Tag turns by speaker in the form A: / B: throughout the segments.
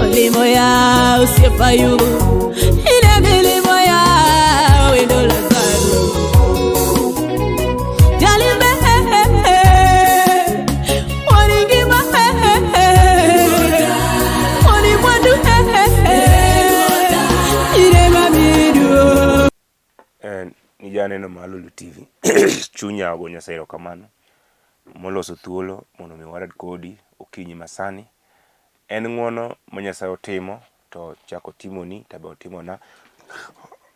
A: olimo ya usiepayu ine milimo ya wendo la zaru jalime waringi ma wani mwandu ine mamidu.
B: Ni jane no Malulu TV chunya go Nyasaye kamano moloso thuolo mondo mi warad kodi okinyi masani en ng'wono ma Nyasaye otimo to chako timoni tabe otimona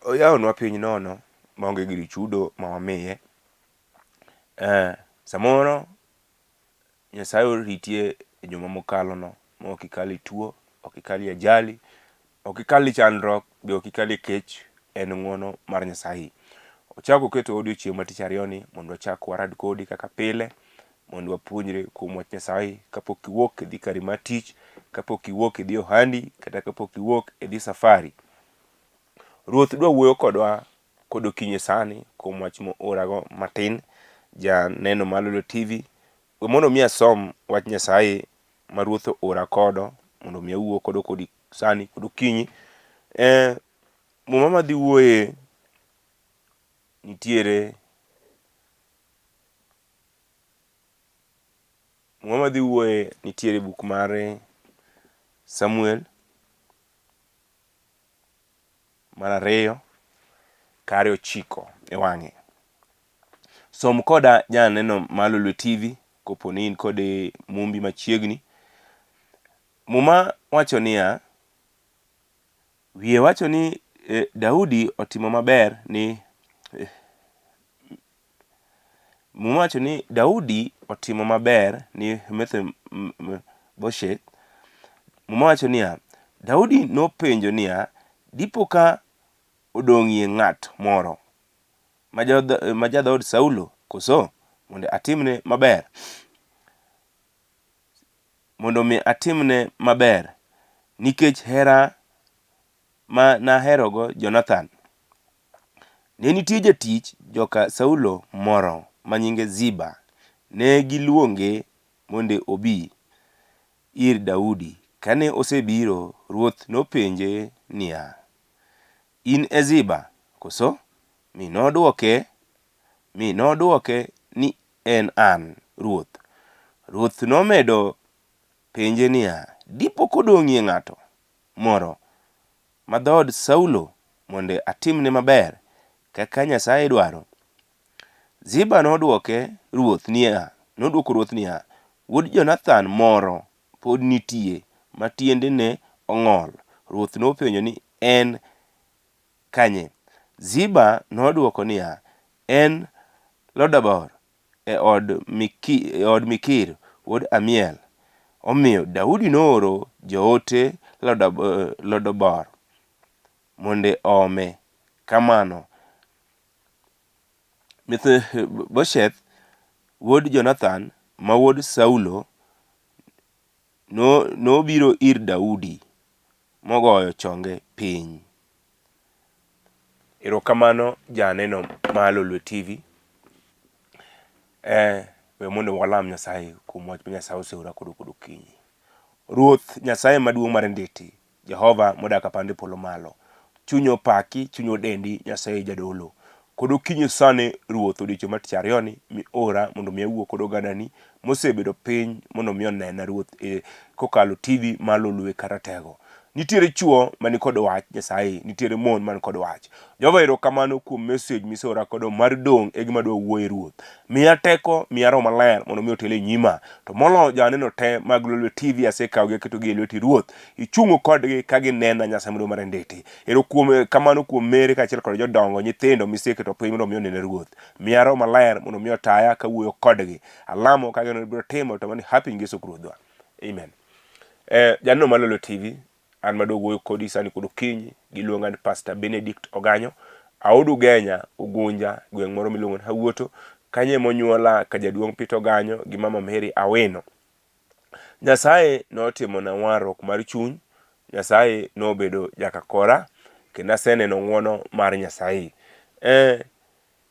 B: oyawonwa piny nono maonge giri chudo ma wamiye. Samoro Nyasaye oritie e juma mokalo no ma ok ikali tuo, ok ikali ajali, ok ikali chandruok, be ok ikali kech. En ng'wono mar Nyasaye. Ochako keto odiochieng' matich ariyo ni mondo wachak warad kodi kaka pile mondo wapuonjre kuom wach Nyasaye kapok iwuok idhi kari mar tich, kapok iwuok idhi ohandi, kata kapok iwuok idhi safari. Ruoth dwa wuoyo kodwa kod okinyi sani kuom wach moorago matin. Janeno Malulu TV mondo mi asom wach Nyasaye ma Ruoth ora kodo mondo mi awuo kodo kodi sani kod okinyi. Muma madhi wuoye nitiere buk mar Samuel mar 2 kare 9 e wang'e. Som koda janeno Malulu TV koponi in kod mumbi machiegni. Muma wacho niya, wiye wacho ni Daudi otimo maber ni Muma wacho ni Daudi otimo maber ni Mephibosheth. Muma wacho niya, Daudi nopenjo niya, dipo ka odong'ie ng'at moro ma jadhood Saulo koso mondo atimne maber, mondo mi atimne maber nikech hera ma naherogo Jonathan. Ne nitie jatich joka Saulo moro ma nyinge Ziba. Ne giluonge mondo obi ir Daudi. Kane osebiro, ruoth nopenje niya, in e Ziba koso? Mi nodwoke ni en an, ruoth. Ruoth nomedo penje niya, dipo kodong'ie ng'ato moro ma dhood Saulo mondo atimne maber kaka Nyasaye dwaro? Ziba nodwoko ruoth niya, wuod Jonathan moro pod nitie ma tiende ne ong'ol. Ruoth nopenjo ni en kanye. Ziba nodwoko niya, en Lodabor e od Mikir wuod Amiel. Omiyo Daudi nooro joote Lodabor mondo ome. Kamano Mephibosheth wuod Jonathan ma wuod Saulo nobiro ir Daudi mogoyo chonge piny. Erokamano janeno Malulu TV. We mondo walam Nyasaye kuom wach Nyasaye oseora kod okinyi. Ruoth Nyasaye maduong' mar nditi, Jehova modak apande polo malo, chunyo paki, chunyo dendi, Nyasaye jadolo. Kod okinyi sani ruoth odiochieng' matich ariyo ni mi ora mondo mi awuo kod ogandani mosebedo piny mondo mi onena ruoth kokalo TV mar Lolwe karatego. Nitiere chuo mani kod wach Nyasaye, nitiere mon man kod wach. Jehova erokamano kuom message miseora kodo mar dong' e gima dwa wuoye ruoth. Miya teko, miya roho maler mondo mi otel e nyima. To molo janeno te mag Lolwe TV asekawogi aketogi e lweti ruoth. Ichung'o kodgi ka ginena Nyasaye maduong' mar nditi. Erokamano kuom mere kaachiel kod jodongo, nyithindo miseketo piny mondo mi onene ruoth. Miya roho maler mondo mi otaya kawuoyo kodgi. Alamo ka gino biro timo to mani happy ngeso ruodhwa. Amen. Janeno Malulu TV, an madwa wuoyo kodi sani kod okinyi, giluonga ni Pastor Benedict Oganyo. Audu Ugenya, Ugunja, gweng' moro miluongo ni Hawuoto. Kanye monyuola ka jaduong' Peter Oganyo gi mama Mary Aweno. Nyasaye notimo na warruok mar chuny. Nyasaye nobedo jaka kora kendo aseneno ng'wono mar Nyasaye.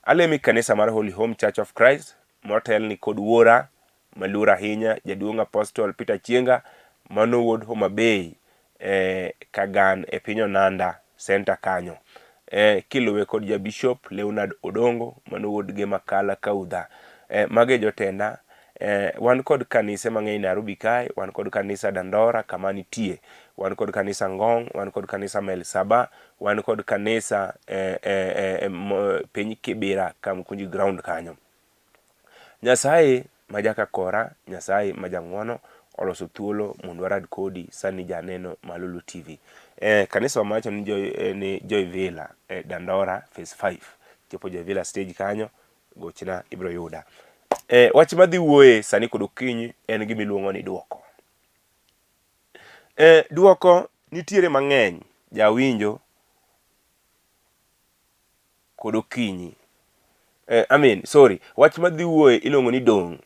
B: Alemi kanisa mar Holy Home Church of Christ motel ni kod wuora maluor ahinya, jaduong' Apostle Peter Chienga mano wuod Homa Bay. Kagan e piny Onanda center kanyo. Kiluwe kod ja Bishop Leonard Odongo mano wuod gi Makala Kaudha. Mage jotenda. Wan kod kanise mang'eny Nairobi kae, wan kod kanisa Dandora kama nitie, wan kod kanisa Ngong, wan kod kanisa Melsaba, wan kod kanisa piny Kibira Kamkunji ground kanyo. Nyasaye majaka kora, Nyasaye majang'wono oloso thuolo mondo warad kodi sani janeno Malulu TV. Kanisa wamacho ni Joy Villa Dandora phase 5. Chopo Joy Villa stage kanyo, gochna ibro yuda. Wach madhi wuoye sani kod okinyi en gima iluongo ni duoko. Duoko nitiere mang'eny jawinjo kod okinyi. Wach madhi wuoye iluongo ni dong'.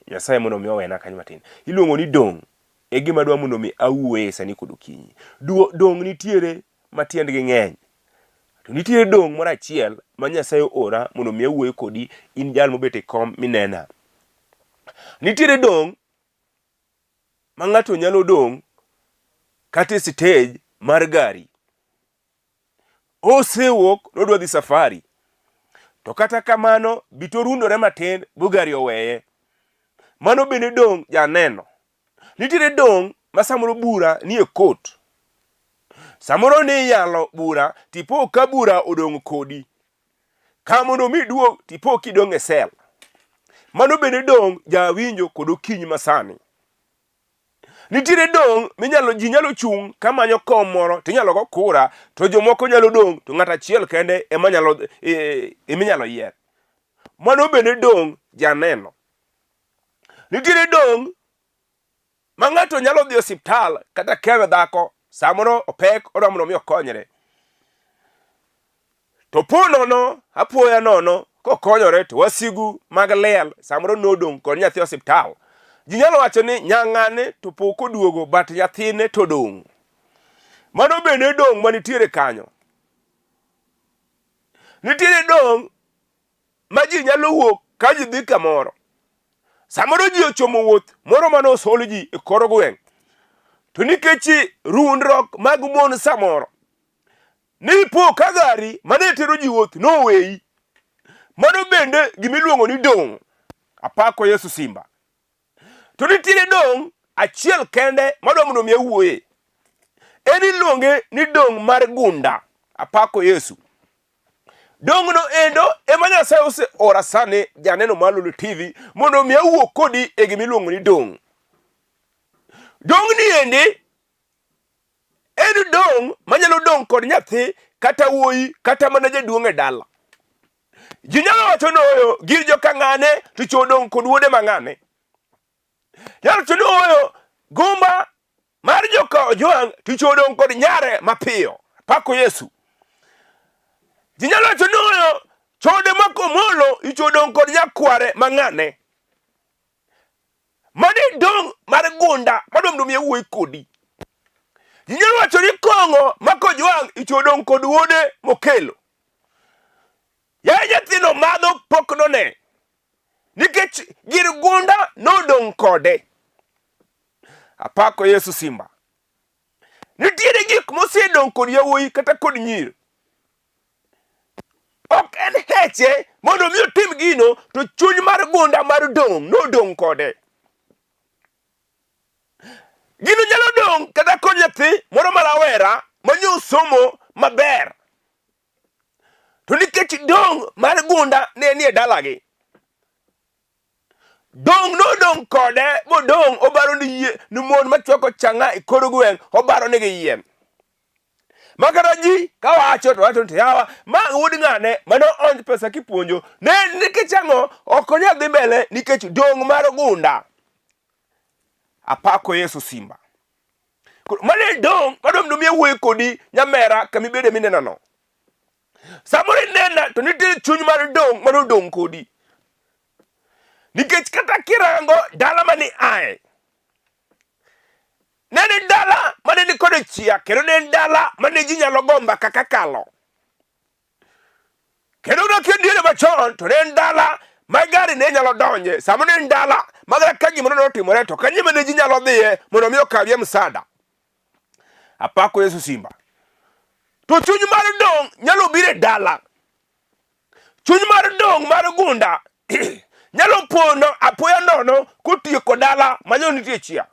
B: Nyasaye mondo mi owena kanyo matin. Iluongo ni dong'. Gima dwa mondo mi awuoye sani kod okinyi. Dong' nitiere matiendgi ng'eny. To nitiere dong' moro achiel ma Nyasaye ora mondo mi awuoye kodi in jal mobet e kom minena. Nitiere dong' ma ng'ato nyalo dong' kata stage mar gari. Osewuok nodwa dhi safari. To kata kamano bitorundore matin bo gari oweye. Mano bende dong' janeno. Nitiere dong' ma samoro bura ni e kot. Samoro ni yalo bura tipo ka bura odong' kodi. Ka mondo mi duog tipo kidong' e sel. Mano bende dong' jawinjo kod okinyi masani. Nitiere dong' ji nyalo chung' kamanyo kom moro tinyalo go kura to jomoko nyalo dong' to ng'at achiel kende eminyalo yier. Mano bende dong' janeno. Nitiere dong' ma ng'ato nyalo dhi osiptal kata kewe dhako samoro opek odwa mondo mi okonyre. To ponono apoya nono kokonyore to wasigu mag liel samoro nodong' kod nyathi osiptal. Ji nyalo wacho ni nyang'ane to pok oduogo but nyathine to dong'. Mano bende dong' manitiere kanyo. Nitiere dong' ma ji nyalo wuok ka ji dhi kamoro. Samoro ji ochomo wuoth moro mano osol ji e kor gweng'. To nikech rundruok mag mon samoro ni po ka gari mane tero ji wuoth noweyi. Mano bende gimiluongo ni dong'. Apako Yesu Simba. To nitiere dong' achiel kende madwa mondo mi awuoye. En iluonge ni dong' mar gunda. Apako Yesu. Dong' no endo ema Nyasaye ose ora sani janeno Malulu TV mondo mi awuo kodi e gimiluongo ni dong'. Dong' ni ende en dong' manyalo dong' kod nyathi kata wuoyi kata mana jaduong' e dala. Ji nyalo wacho noyo gir joka ng'ane to chodong' kod wuode mang'ane. Nyalo wacho noyo gumba mar joka ojwang' to chodong' kod nyare mapiyo. Pako Yesu. Ji nyalo wacho noyo chode makomolo ichodong' kod nyakware mang'ane. Mane dong' mar gunda madwa mondo mi awuoye kodi. Ji nyalo wacho ni kong'o makojwang' ichodong' kod wuode mokelo. Ya nyathino madho pok none. Nikech gir gunda nodong' kode. Apako Yesu Simba. Nitiere gik mosedong' kod yawuoyi kata kod nyiri. Ok en heche mondo mi otim gino to chuny mar gunda mar dong' nodong' kode. Gino nyalo dong' kata kod nyathi moro marawera manyo somo maber. To nikech dong' mar gunda ne nie dalagi. Dong' nodong' kode bodong' obaro ni mon machwako chang'a e kor gweng' obaro nigi yien. Makara ji kawacho to wacho yawa ma wuod ng'ane mano onj pesa kipuonjo ne nikech ang'o ok onyal dhi mbele nikech dong' mar gunda. Apako Yesu Simba. Mane dong' madom no mi wuoye kodi nyamera kamibede minena no. Samoro nena to nitiere chuny mar dong' mano dong' kodi. Nikech kata kirango dala mani ae. Nene dala mane ni kode chia kendo nene dala mane ji nyalo gomba kaka kalo. Kendo na kendire machon to nene dala magari ne nyalo donje. Samo nene dala magara kagi mono notimore to kanyima ne ji nyalo dhiye mono mi okawye msada. Apako Yesu Simba. To chuny mar dong nyalo bire dala. Chuny mar dong mar gunda nyalo pono apoya nono kutieko dala manyo nitie chia.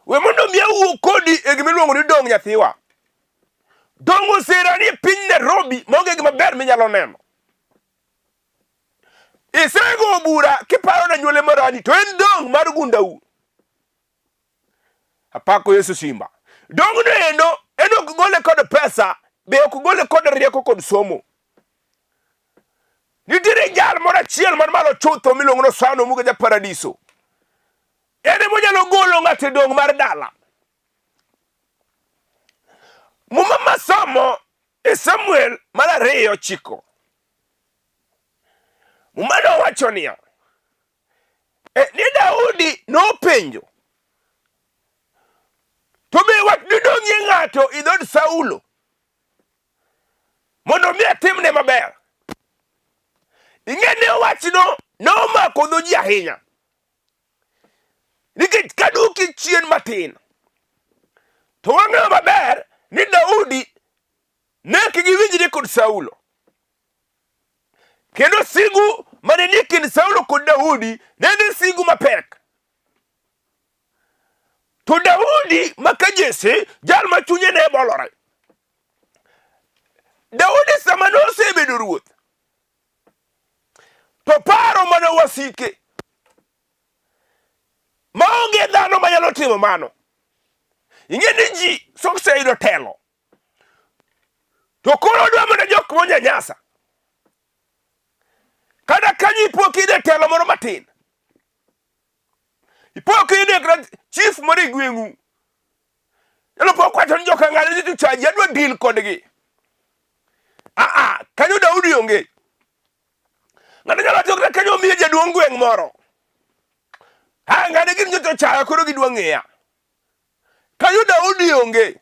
B: We mondo miya wuo kodi e gimiluongo ni dong nyathiwa. Dong osera ni piny Nairobi maonge gima ber minyalo neno. Isego bura kiparo na nyuole marani to en dong mar gundau. Apako Yesu Simba. Dong no eno kugole kod pesa, be okugole kod rieko kod somo. Nitire jal mora chiel man malo chutho milongo no sano muga ja paradiso. Ene mo nyalo golo ng'ate dong mar dala. Muma masomo e Samuel mara reyo chiko. Muma no wacho niya. Ni Daudi no penjo. To be wat didongi ng'ato idod Saulo. Mondo mi atimne maber. Ingene wachno no mako dhoji ahinya. Nikech kaduki chien matin. To wang'eyo maber ni Daudi ne kigiwinjre kod Saulo. Kendo sigu mane ni kind Saulo kod Daudi ne ni sigu mapek. To Daudi makajese jal machunye ne bolore. Daudi sama no osebedo ruoth. To paro mana wasike. Maonge dhano manyalo timo mano. Ing'eni ji soseyudo telo. To koro dwa mana jok monyanyasa. Kada kanyi ipokide telo moro matin. Ipokide kra chief mori gweng'u. Yalo pokwacho ni joka ng'ane ni tuchaji adwa deal kodgi. Kanyo Daudi onge. Ng'ane nyalo tokra kanyo miye jaduong' gweng' moro. Ng'ane gin joto chaya koro gidwa ng'eya. Kanyo Daudi onge.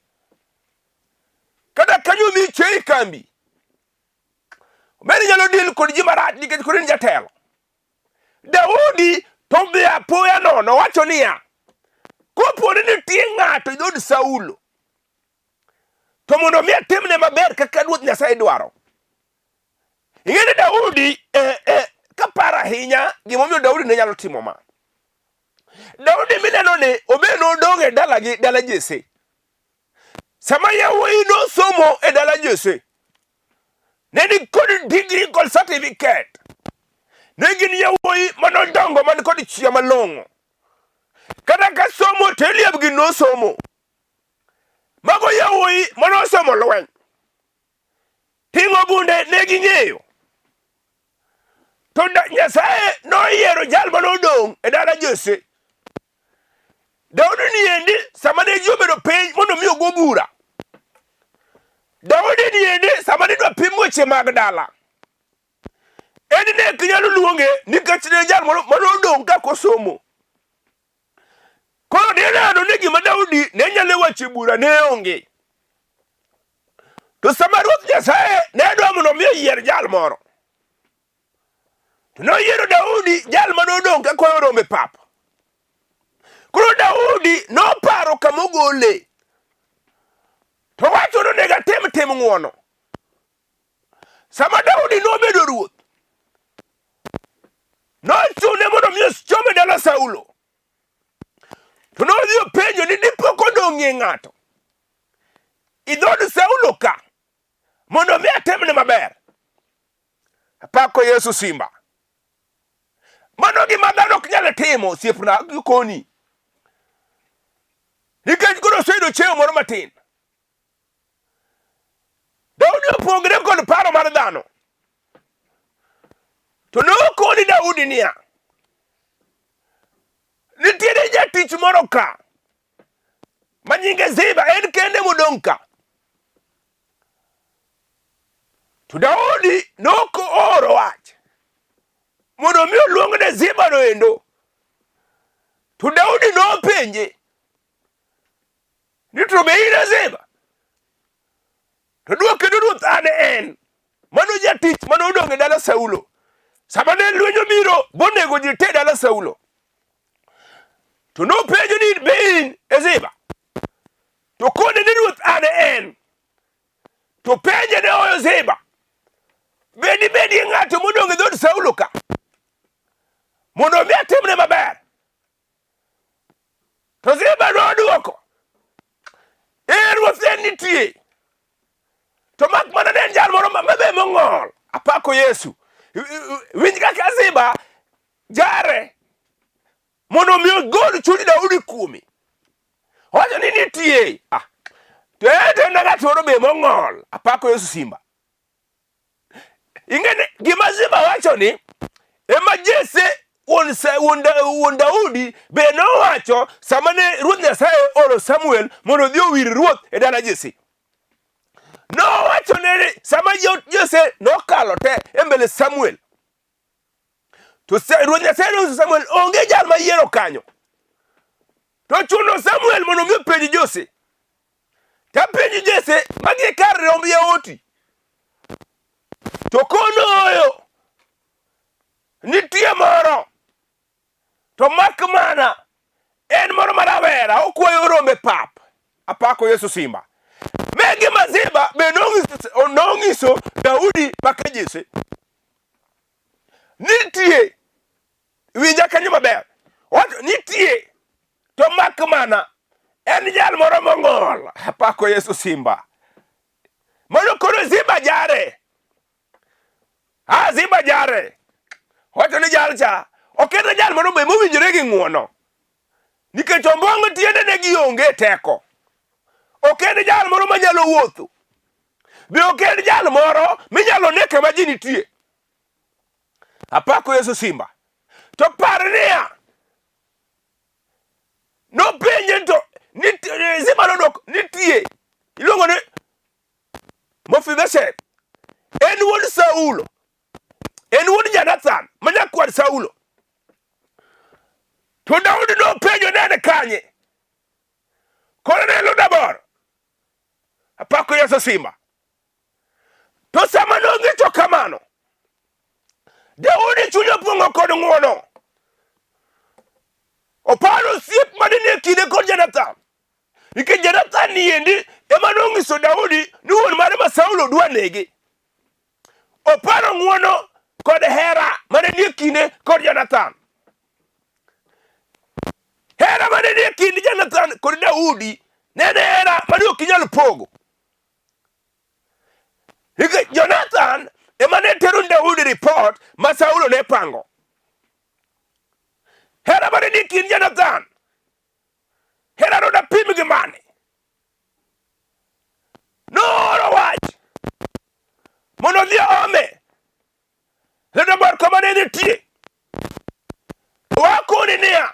B: Kada kanyo miye chei kambi. Meni nyalo deal kod ji marach nikech koro ni jatelo. Daudi to be apoya nono wacho niya. Koponi nitie ng'ato idod Saulo. To mondo mi atimne maber kaka Ruoth Nyasaye dwaro. Ing'eni Daudi kaparo ahinya gimomiyo Daudi ne nyalo timo ma. Daudi mineno ni obeno odong' e dala Jesse. Sama yawuoyi no somo e dala Jesse. Ne ni kod degree kod certificate. Ne gin yawuoyi manodongo man kod chia malong'o. Kata ka somo to Eliab gin no somo. Mago yawuoyi manosomo lweny. Ting'o gunde ne ging'eyo. To Nyasaye noyiero jal manodong' e dala Jesse. Daudi ni endi sama ne ji obedo piny mondo mi ogo bura. Daudi ni endi sama ne dwa pim weche mag dala. Eni ne kinyalo luonge nikech ne jal manodong' ka kosomo. Koro ne neno ni gima Daudi ne nyalo wache bura ne onge. To sama Ruoth Nyasaye ne dwa mondo mi oyier jal moro. To noyiero Daudi jal manodong' ka koyo rombe pap. Koro Daudi noparo kamogole. To wacho no nega tim ng'wono. Sama Daudi nobedo ruoth. Nochune mondo mi ochome dala Saulo. To nodhi penjo ni dipo kodong'ie ng'ato idhod Saulo ka mondo mi atemne maber. Apako Yesu Simba. Mano gima dhano ok nyal timo siepna gikoni. Nikech koro oseyudo cheo moro matin. Daudi opogre kod paro mar dhano. To nokoni Daudi niya. Nitiere jatich moro ka. Manyinge Ziba en kende modong' ka. To Daudi noko oro wach. Mondo mi oluongne Ziba no endo. To Daudi nopenje. Ni to be ina Ziba. To duoke Ruoth ane en. Mano jatich manodong' e dala Saulo. Sama ne lwenyo biro bonego ji te dala Saulo. To nopenjo ni be in e Ziba. to penje ne oyo Ziba, bedi ng'ato modong' e dhod Saulo ka mondo mi atimne maber. To Ziba noduoko, ruoth ne nitie, to mak mana ne en jal moro mabe mong'ol. Apako Yesu. Winj kaka Ziba jare mondo mi ogol chuny Daudi kuome. Wacho ni nitie. To ng'at moro be mong'ol. Apako Yesu Simba. Ingene gima Ziba wacho ni ema Jesse wuon Daudi be nowacho sama ne Ruoth Nyasaye oro Samuel mondo odhi owir ruoth e dala Jesse. Nowacho ne sama Jesse nokalo te e mbele Samuel, to Ruoth Nyasaye nonyiso Samuel onge jal mayiero kanyo. To chuno Samuel mondo mi openj Jesse. Ta penj Jesse magi kar romb yawuoti. To kono oyo nitie moro, to mak mana en moro marawera okwayo rombe pap. Apako Yesu Simba. Megi maziba be nong'iso Daudi paka Jesse. Nitie, winja kanyo maber, nitie, to mak mana en jal moro mong'ol. Apako Yesu Simba. Mano koro Ziba jare. Ziba jare. Wacho ni jal cha okete jal moro be mowinjore gi ng'uono, nikech ombong'o tiende ne gionge teko. Okete jal moro manyalo wuotho, be okete jal moro minyalo neke ma ji nitie. Apako Yesu Simba. To par niya, nopenje to Ziba nodok nitie, iluongo ni Mefiboseth, en wuod Saulo, en wuod Jonathan manyakwar Saulo. To Daudi nopenjo nene kanye, koro ne Lodabor. Apako Yesu Simba. To sama nong'icho kamano, Daudi chunye opong'o kod ng'wono. Oparo osiep mane nie kinde kod Jonathan, nikech Jonathan niendi ema nong'iso Daudi ni wuon mare ma Saulo dwa nege. Oparo ng'wono kod hera mane nie kinde kod Jonathan. Hera mane nie kind Jonathan kod Daudi ne hera mane ok inyal pogo. Jonathan ema ne tero Daudi report ma Saulo ne pango. Hera mane nie kind Jonathan, hera no da pim gi mane. Nooro wach mondo dhi ome Lodabor kama ne nitie. Wakoni niya,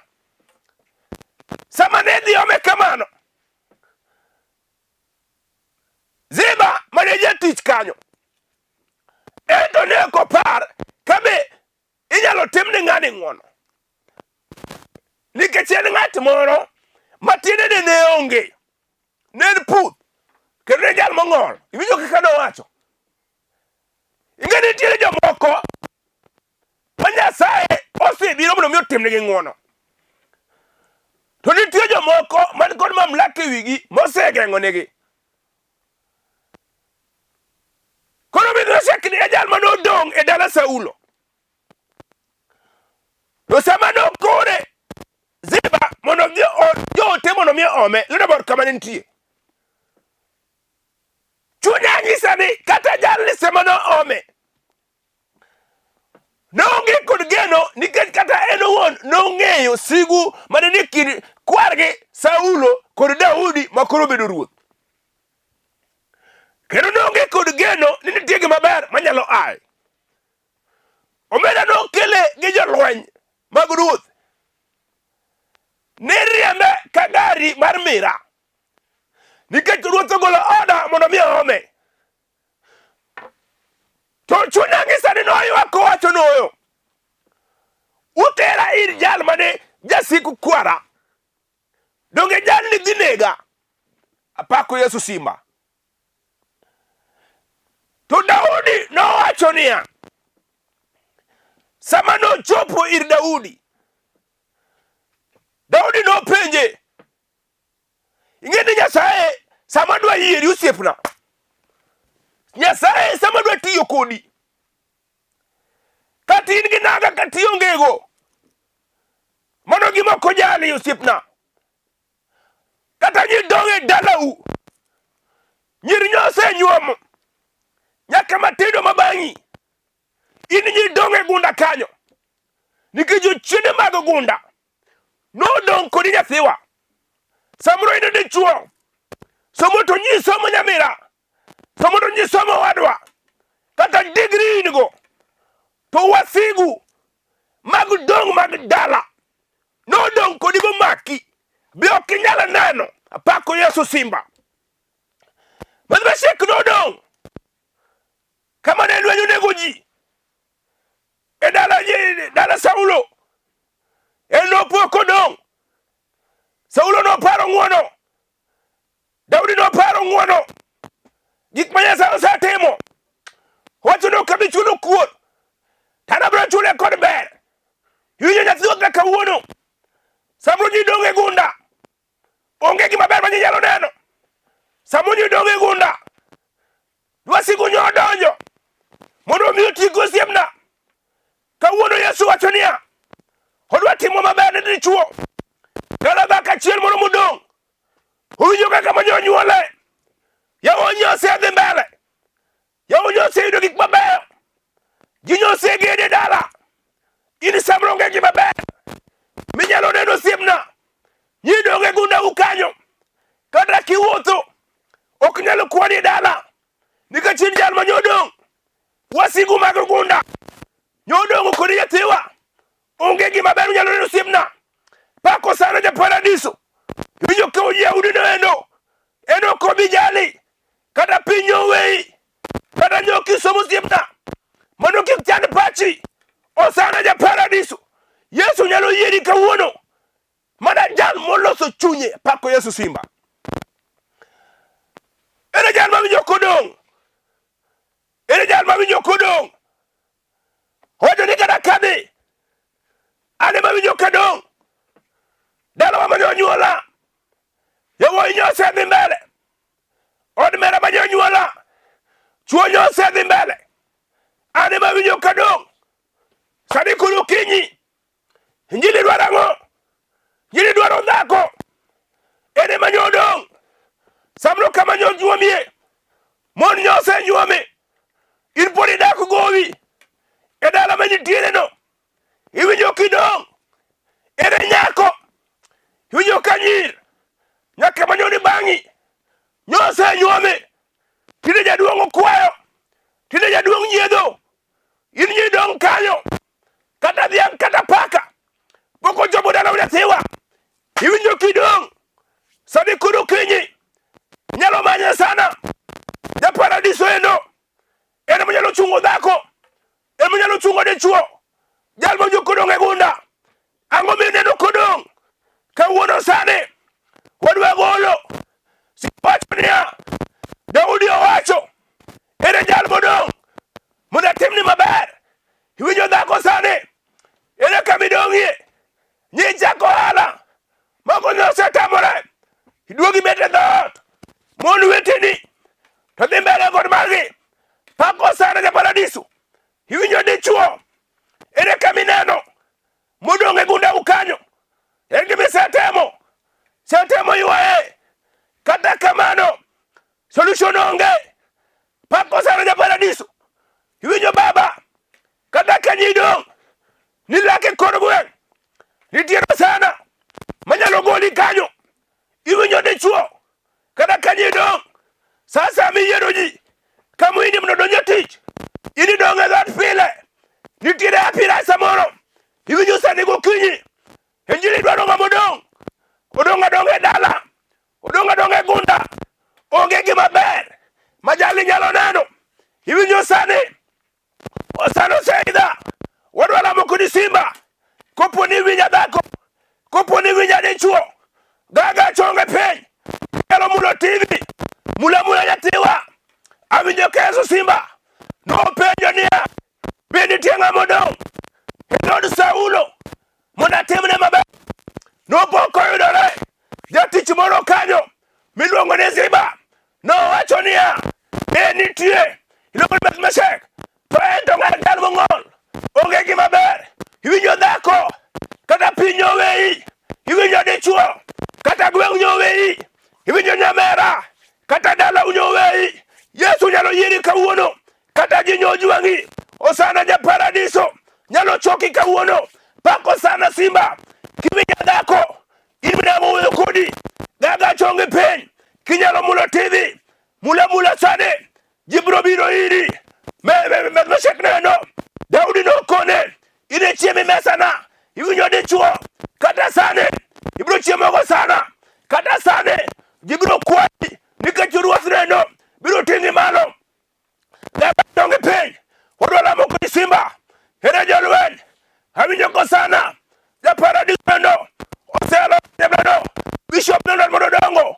B: sama ne dhi ome kamano, Ziba mane jatich kanyo, ento ne ok opar kabe inyalo timne ng'ani ng'wono, nikech en ng'at moro matiende ne onge, ne en puth, kendo ne jal mong'ol. Iwinjo kaka nowacho. Ing'e nitiere jomoko ma Nyasaye osebiro mondo mi otimnegi ng'wono, to nitie jomoko man kod mamlaka e wigi mosegeng'onegi. Koro Mefiboseth ne jal manodong' e dala Saulo. To sama nokore Ziba mondo joote mondo mi ome Lodabor kama ne nitie, chunya nyisa ni kata jalni sama no ome nonge kod geno, nikech kata en owuon nong'eyo sigu mane ni kind kwargi Saulo kod Daudi makoro bedo ruoth. Kendo nonge kod geno ni nitie gima ber manyalo aye. Omenda nokele gi jolweny mag ruoth, ne riembe ka gari mar mira, nikech ruoth ogolo oda mondo mi ome. To chunya ng'isa ni noywak kowacho noyo, utera ir jal mane jasiku kwara, donge jalni dhi nega. Apako Yesu Simba. To Daudi nowacho niya, sama nochopo ir Daudi nopenje, ing'e ni Nyasaye sama dwa yieri osiepna, Nyasaye sama dwa tiyo kodi, kata in gi naga kata iongego, mano gima ok ojali osiepna. Kata nyidonge dalau, nyiri nyose nyuomo, nyaka matindo mabang'i, in nyidonge gunda kanyo, nikech jochiende mag gunda nodong' kodi nyathiwa. Samoro ine dichuo, somo to nyisomo nyamira, somo to nyisomo wadwa, kata digri ingo, to wasigu mag dong' mag dala nodong' kodi gomaki, be ok inyalo neno. Apako Yesu simba. Meshek nodong' kama ne lwenyo nego ji e dala Saulo. En nopoko dong'. Saulo noparo ng'wono, Daudi noparo ng'wono, gik ma Nyasaye osetimo. Wacho no kabi chulo kuor, tana bro chule kod ber. Yunyo nyathiwa ka kawuono, samro ji dong' e gunda, onge gima ber ma nyalo neno. Samo ji dong' e gunda, wasigu nyo donjo, mondo mi otigo osiepna. Kawuono Yesu wacho niya, odwa timo maber ne dichuo. Kala baka chiel moro modong', owinjo kaka manyo nyuole, yawo nyose dhi mbele, yawo nyose yudo gik mabeyo, ji nyose gede dala. In samro onge gima ber minyalo neno osiepna. Nyidong' e gunda ukanyo, kata kiwuotho ok nyalo kwani dala, nikech in jal ma nyodong'. Wasigu mag gunda nyodong' kodi nyathiwa, onge gima ber nyalo neno osiepna. Pako sana ja paradiso, winjo ka Yahudi no eno kobi jali, kata pinyo wei, kata nyoki somo osiepna, mano kik chand pachi. Osana ja paradiso, Yesu nyalo yieri kawuono, mana jal moloso chunye. Pako Yesu simba. Ere jal ma winjo kodong', ere jal ma winjo kodong', wacho ni kata kadhi, ane ma winjo kadong'. Dala wa manyo nyuola, yawo nyose dhi mbele, od mera manyo nyuola, chuo nyose dhi mbele, ane ma winjo kadong'. Sani kuru kinyi, injili dwaro ang'o? Injili dwaro dhako, ene manyo dong'. Samro kama nyo nyuomie, mon nyose nyuome, in podi dak gowi, e dala manitiere no, iwinjo kidong'. Ere nyako, iwinjo kanyir, nyaka manyoni bang'i, nyose nyuome, tinde jaduong' okwayo, tinde jaduong' nyiedho, in nyidong' kanyo, kata dhiang' kata paka, poko jobo dala nyathiwa, iwinjo kidong'. Sani kuru kinyi, nyalo manya sana, ja paradiso eno, ene manyalo chungo dhako, ene manyalo chungo dichuo, jal manyo kodong' e gunda. Ang'o mineno kodong'? Kawuono sani, wadwa golo, sipacho niya, Daudi owacho, ene jal modong', mondo atimni maber. Iwinjo dhako sani, ene kamidong'ie, nyi chako ohala, moko nyose tamore, iduogi bete dhot, mon weteni, to dhi mbele kod margi. Pako sana ja paradiso, iwinjo dichuo, ene kamineno, modong' e gunda ukanyo, en gimi setemo yuaye, kata kamano, solution onge. Pako sana ja paradiso, iwinjo baba, kata kanyidong', nilake kod gweng', nitiere sana, manyalo goli kanyo, iwinjo dichuo, kata kanyidong'. Sasa miyiero ji, kamuini mno donjo tich, ini dong' e dhot pile, nitiere apira samoro, iwinjo sani gokinyi, injili dwaro ng'ama odong', odong' adong' e dala, odong' adong' e gunda, onge gima ber ma jali nyalo neno. Iwinjo sani, osano seidha, wadwa lamo kodi simba, kopo ni winya dhako, kopo ni winya dichuo, gaga chonge peny, nyalo mulo TV, mula nyathiwa, awinjo ka Yesu simba, no penjo niya, bende tie ng'ama odong' e od Saulo, mondo atimne maber. Nopoko yudore, jatich moro kanyo, miluongo ni Ziba, nowacho niya, nitie iloko ni Meshek to ento ng'at jal mong'ol onge gima ber iwinjo dhako kata piny oweyi iwinjo dichuo kata gweng' nyoweyi iwinjo nyamera kata dala unyoweyi Yesu nyalo yieri kawuono kata ji nyojwangi osana ja paradiso nyalo choki kawuono pako sana simba kiwinjo dhako ibinamo wuyo kodi gaga chonge piny kinyalo mulo TV mula sane jibro biro iri Meshek neno Daudi no kone ine chiemi mesana iwinjo dichuo kata sane ibro chiemogo sana kata sane jibro kwani nikech ruoth neno biro ting'i malo gaga chonge piny odwalamo kodi simba ere jolweny awinjo ko sana ja paradiso neno oselo neno bishop neno mondo dongo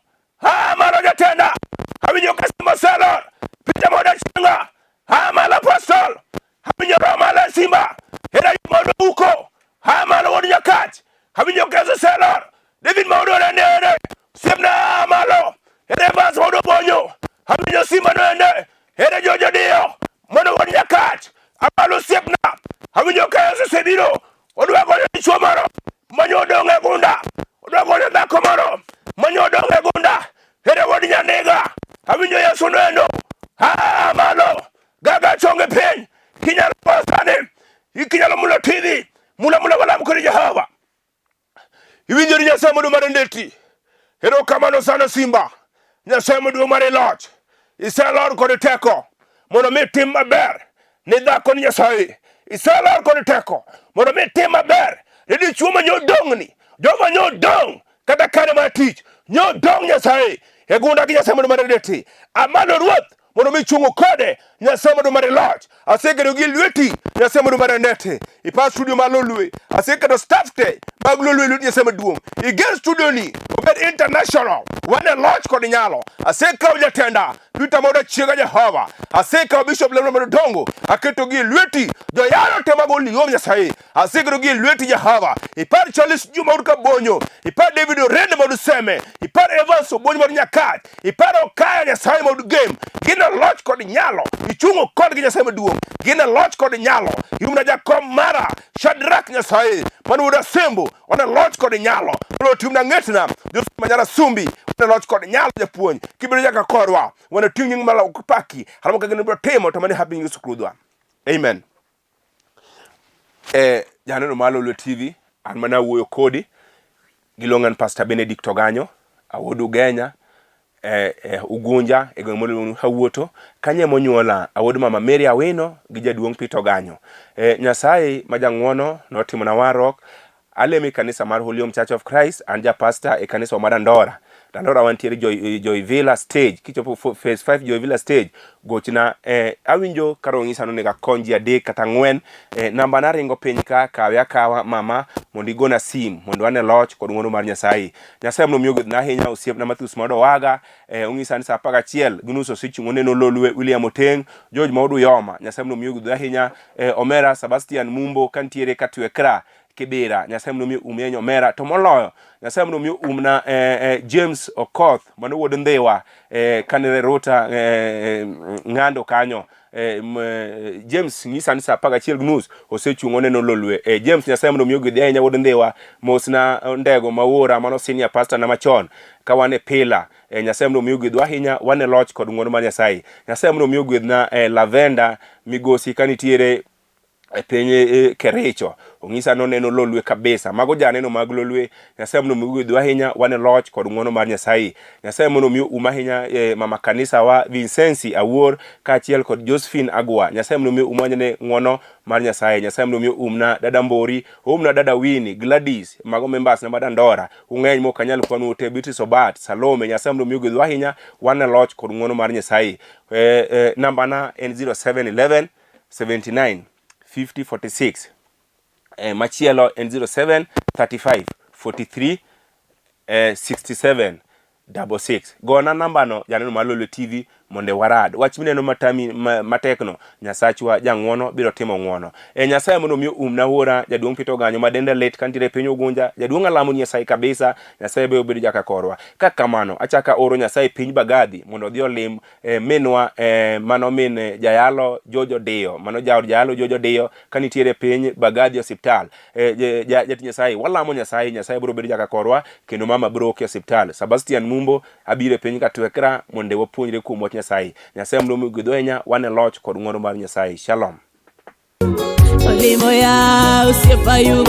B: malo jatenda awinjo ka simba oselo Peter moda chinga malo apostol awinjo romala simba ere mondo uko malo wod nyakach awinjo keso selo David modo nene simna malo ere bas modo bonyo awinjo simba nene ere jojo dio mondo wod nyakach amalo siepna awinjo keso sebiro odwago dichuo moro manyo donge gunda odwago dhako moro manyo donge gunda ere wod nyanega awinjo Yesu neno malo gaga chonge piny kinyalo pasane ikinyalo mulo TV mula walam kodi Jehova iwinjo ni Nyasaye modu mar ndeti ero kamano sana simba Nyasaye modu mar loch iselor kod teko mondo mi tim maber ni dhako ni Nyasaye iselor kod teko mondo mi tim maber ni dichuo manyo dongni joma nyo dong kata kare mar tich nyo dong Nyasaye e gunda gi Nyasaye modu mar ndeti amalo ruoth mondo mi chungo kode Nyasaye modu mar loch asekedo gi lweti Nyasaye modu mar ndeti ipa studio mar Lolwe asekedo staff te mag Lolwe lweti Nyasaye maduong iger studio ni obed international wane loch kod nyalo asekaw jatenda Peter moda chiega Jehova asekaw bishop Lolwe modu dongo aketo gi lweti joyalo te mag oliom Nyasaye asekedo gi lweti Jehova ipar Charles Juma modu kabonyo ipar David Orende modu seme ipar Evans obonyo modu nyakat ipar Okaya Nyasaye modu game gina loch kod nyalo ichungo kod gi Nyasaye maduong gina loch kod nyalo irumna jakom mara Shadrach Nyasaye manuda sembo wana loch kod nyalo lo timna ngetna jo manyara sumbi wana loch kod nyalo japuonj kibiro jaka korwa wana tinging mala ukupaki haramo kagene bro temo to mane happy Yesu Kristo amen janeno malo lo TV an mana wuoyo kodi gilongan Pastor Benedict Oganyo awodu Ugenya Ugunja egomolo hawuoto kanye monyuola awodu mama Mary Awino gi jaduong Peter Oganyo Nyasaye majangwono notimo na warok alemi kanisa mar Holium Church of Christ anja pastor e kanisa mar Dandora wantiere Joy Villa stage kichopo phase 5 Joy Villa stage gochna awinjo karongisa no nega konji adek kata ngwen namba na ringo piny ka kawa mama mondo igona sim mondo ane loch kod ng'wono mar Nyasaye mno miyo na ahinya osiep na Mathus modo waga ungisa ni saa 11 ginuso sichungo neno Lolwe William Oteng George Maudu Yoma Nyasaye mno miyo na ahinya Omera Sebastian Mumbo kantiere katwekra Kibera Nyasaye mno miyo umenyo Omera to moloyo Nyasaye mno miyo umna James Okoth mano wuod Ndhiwa kanere rota ng'ando kanyo James ngisa ni saa 11 gnus osechungo neno Lolwe James Nyasaye mno miyo gidhi ahinya wuod Ndhiwa mosna ndego mawora mano senior pastor na machon kawane pila Nyasaye mno miyo gidhi ahinya wane loch kod ng'wono mar Nyasaye Nyasaye mno miyo gidhna Lavenda migosi kanitiere penye Kericho ongisa no neno Lolwe kabisa mago janeno mag Lolwe Nyasaye mno miyo gidhi ahinya wane loch kod ng'wono mar Nyasaye Nyasaye mno miyo ahinya mama kanisa wa Vincenzi Awuor kaachiel kod Josephine Agwa Nyasaye mno miyo umanyane ng'wono mar Nyasaye Nyasaye mno miyo umna dada Mbori umna dada Winnie Gladys mago members na Dandora ung'eny mo kanyal kwanu te Beauty Sobat Salome Nyasaye mno miyo gidhi ahinya wane loch kod ng'wono mar Nyasaye namba na en 0711 79 5046 machielo en 07 35 43 67 66 gona namba no janeno mar Lolwe TV monde warad. Wach mineno matekno, Nyasachwa jang'wono biro timo ng'wono. Nyasaye mondo mi umna wuora jaduong' Peter Oganyo madende lit kantiere piny Ugunja, jaduong' alamo Nyasaye kabisa, Nyasaye be obedo jaka korwa. Ka kamano achaka oro Nyasaye piny Bagadhi mondo odhi olim minwa mano min jayalo Jojo Dio, mano jaod jayalo Jojo Dio kanitiere piny Bagadhi osiptal. Jati Nyasaye walamo Nyasaye, Nyasaye biro bedo jaka korwa kendo mama biro ke osiptal. Sebastian Mumbo abire piny katwekra mondo wapuonjre kuom wach Nyasaye. Nyasaye mondo ogwedh enya wane loch kod ng'wono mar Nyasaye. Shalom.
A: Olimo ya usiepa yu